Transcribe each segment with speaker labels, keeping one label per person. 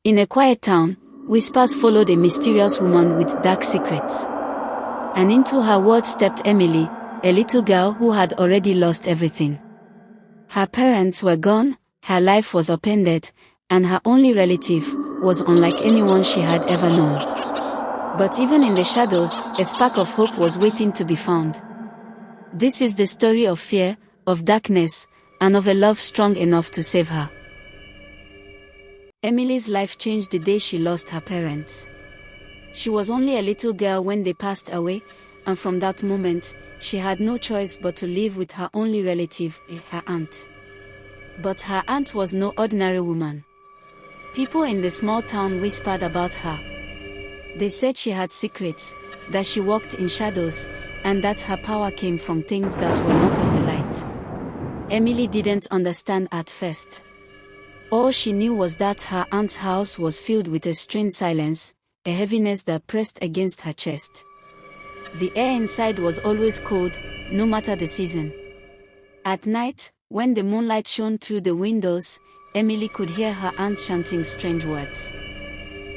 Speaker 1: In a quiet town, whispers followed a mysterious woman with dark secrets. And into her world stepped Emily, a little girl who had already lost everything. Her parents were gone, her life was upended, and her only relative was unlike anyone she had ever known. But even in the shadows, a spark of hope was waiting to be found. This is the story of fear, of darkness, and of a love strong enough to save her. Emily's life changed the day she lost her parents. She was only a little girl when they passed away, and from that moment, she had no choice but to live with her only relative, her aunt. But her aunt was no ordinary woman. People in the small town whispered about her. They said she had secrets, that she walked in shadows, and that her power came from things that were not of the light. Emily didn't understand at first. All she knew was that her aunt's house was filled with a strange silence, a heaviness that pressed against her chest. The air inside was always cold, no matter the season. At night, when the moonlight shone through the windows, Emily could hear her aunt chanting strange words.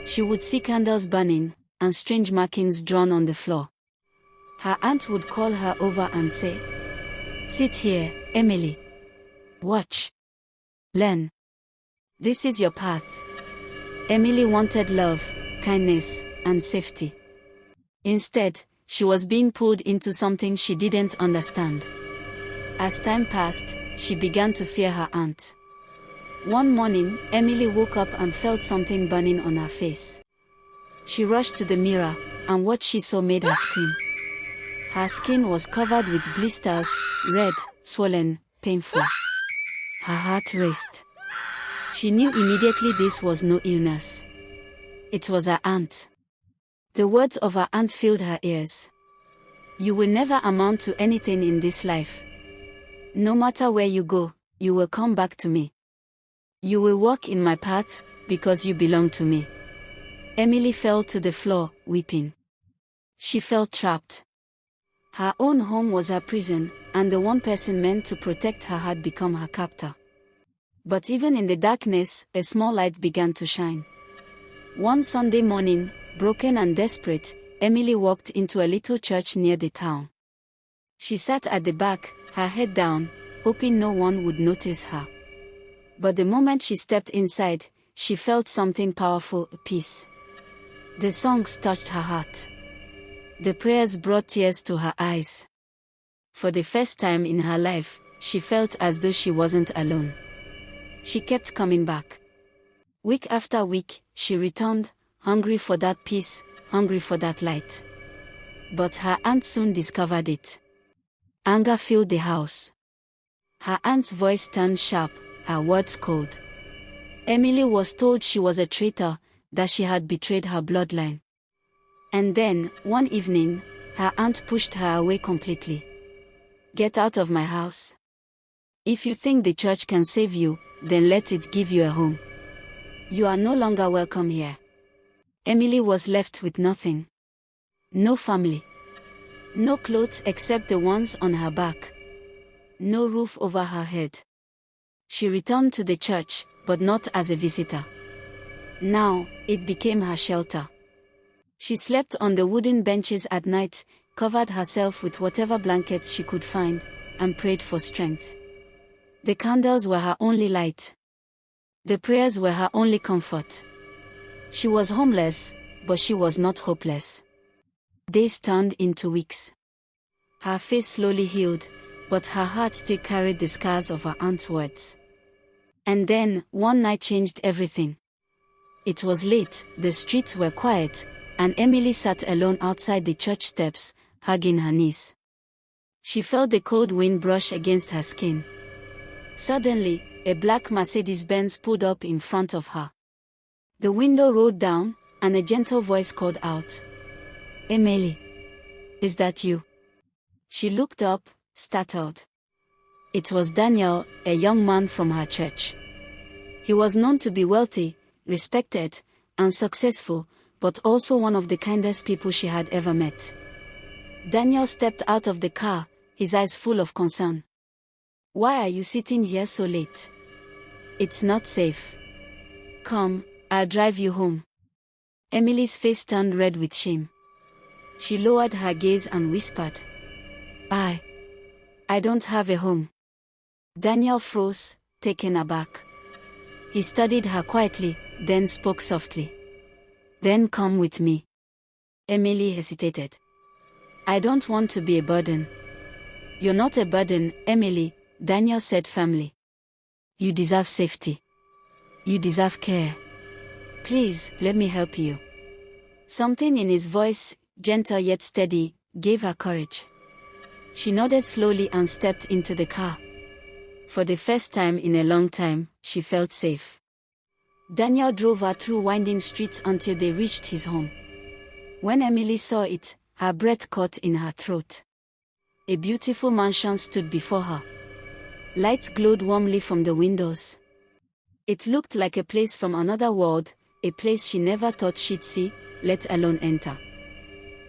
Speaker 1: She would see candles burning, and strange markings drawn on the floor. Her aunt would call her over and say, "Sit here, Emily. Watch. Learn. This is your path." Emily wanted love, kindness, and safety. Instead, she was being pulled into something she didn't understand. As time passed, she began to fear her aunt. One morning, Emily woke up and felt something burning on her face. She rushed to the mirror, and what she saw made her scream. Her skin was covered with blisters, red, swollen, painful. Her heart raced. She knew immediately this was no illness. It was her aunt. The words of her aunt filled her ears. "You will never amount to anything in this life. No matter where you go, you will come back to me. You will walk in my path, because you belong to me." Emily fell to the floor, weeping. She felt trapped. Her own home was her prison, and the one person meant to protect her had become her captor. But even in the darkness, a small light began to shine. One Sunday morning, broken and desperate, Emily walked into a little church near the town. She sat at the back, her head down, hoping no one would notice her. But the moment she stepped inside, she felt something powerful, peace. The songs touched her heart. The prayers brought tears to her eyes. For the first time in her life, she felt as though she wasn't alone. She kept coming back. Week after week, she returned, hungry for that peace, hungry for that light. But her aunt soon discovered it. Anger filled the house. Her aunt's voice turned sharp, her words cold. Emily was told she was a traitor, that she had betrayed her bloodline. And then, one evening, her aunt pushed her away completely. "Get out of my house. If you think the church can save you, then let it give you a home. You are no longer welcome here." Emily was left with nothing. No family. No clothes except the ones on her back. No roof over her head. She returned to the church, but not as a visitor. Now, it became her shelter. She slept on the wooden benches at night, covered herself with whatever blankets she could find, and prayed for strength. The candles were her only light. The prayers were her only comfort. She was homeless, but she was not hopeless. Days turned into weeks. Her face slowly healed, but her heart still carried the scars of her aunt's words. And then, one night changed everything. It was late, the streets were quiet, and Emily sat alone outside the church steps, hugging her knees. She felt the cold wind brush against her skin. Suddenly, a black Mercedes-Benz pulled up in front of her. The window rolled down, and a gentle voice called out, "Emily, is that you?" She looked up, startled. It was Daniel, a young man from her church. He was known to be wealthy, respected, and successful, but also one of the kindest people she had ever met. Daniel stepped out of the car, his eyes full of concern. "Why are you sitting here so late? It's not safe. Come, I'll drive you home. Emily's face turned red with shame. She lowered her gaze and whispered, I don't have a home. Daniel froze, taken aback. He studied her quietly, then spoke softly. Then come with me. Emily hesitated. I don't want to be a burden. You're not a burden, Emily, Daniel said firmly. You deserve safety. You deserve care. Please, let me help you. Something in his voice, gentle yet steady, gave her courage. She nodded slowly and stepped into the car. For the first time in a long time, she felt safe. Daniel drove her through winding streets until they reached his home. When Emily saw it, her breath caught in her throat. A beautiful mansion stood before her. Lights glowed warmly from the windows. It looked like a place from another world, a place she never thought she'd see, let alone enter.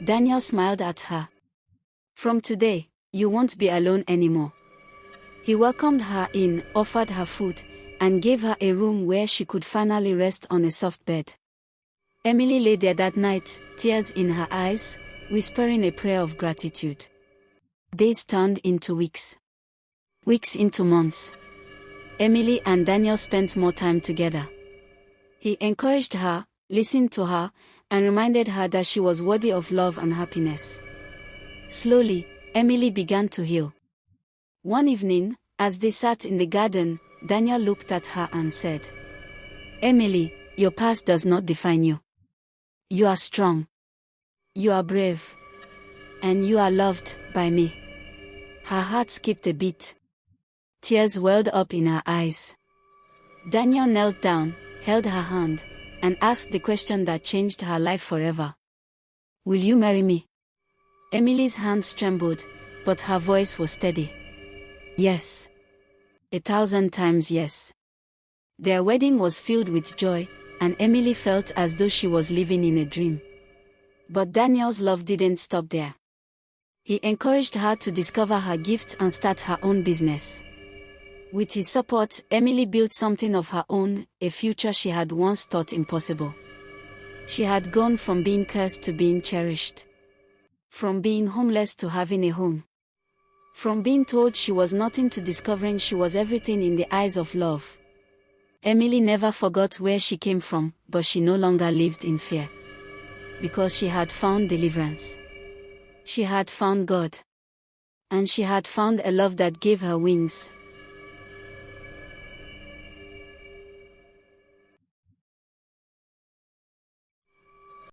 Speaker 1: Daniel smiled at her. From today, you won't be alone anymore. He welcomed her in, offered her food, and gave her a room where she could finally rest on a soft bed. Emily lay there that night, tears in her eyes, whispering a prayer of gratitude. Days turned into weeks. Weeks into months. Emily and Daniel spent more time together. He encouraged her, listened to her, and reminded her that she was worthy of love and happiness. Slowly, Emily began to heal. One evening, as they sat in the garden, Daniel looked at her and said, Emily, your past does not define you. You are strong. You are brave. And you are loved by me. Her heart skipped a beat. Tears welled up in her eyes. Daniel knelt down, held her hand, and asked the question that changed her life forever. Will you marry me? Emily's hands trembled, but her voice was steady. Yes. 1,000 times yes. Their wedding was filled with joy, and Emily felt as though she was living in a dream. But Daniel's love didn't stop there. He encouraged her to discover her gifts and start her own business. With his support, Emily built something of her own, a future she had once thought impossible. She had gone from being cursed to being cherished. From being homeless to having a home. From being told she was nothing to discovering she was everything in the eyes of love. Emily never forgot where she came from, but she no longer lived in fear. Because she had found deliverance. She had found God. And she had found a love that gave her wings.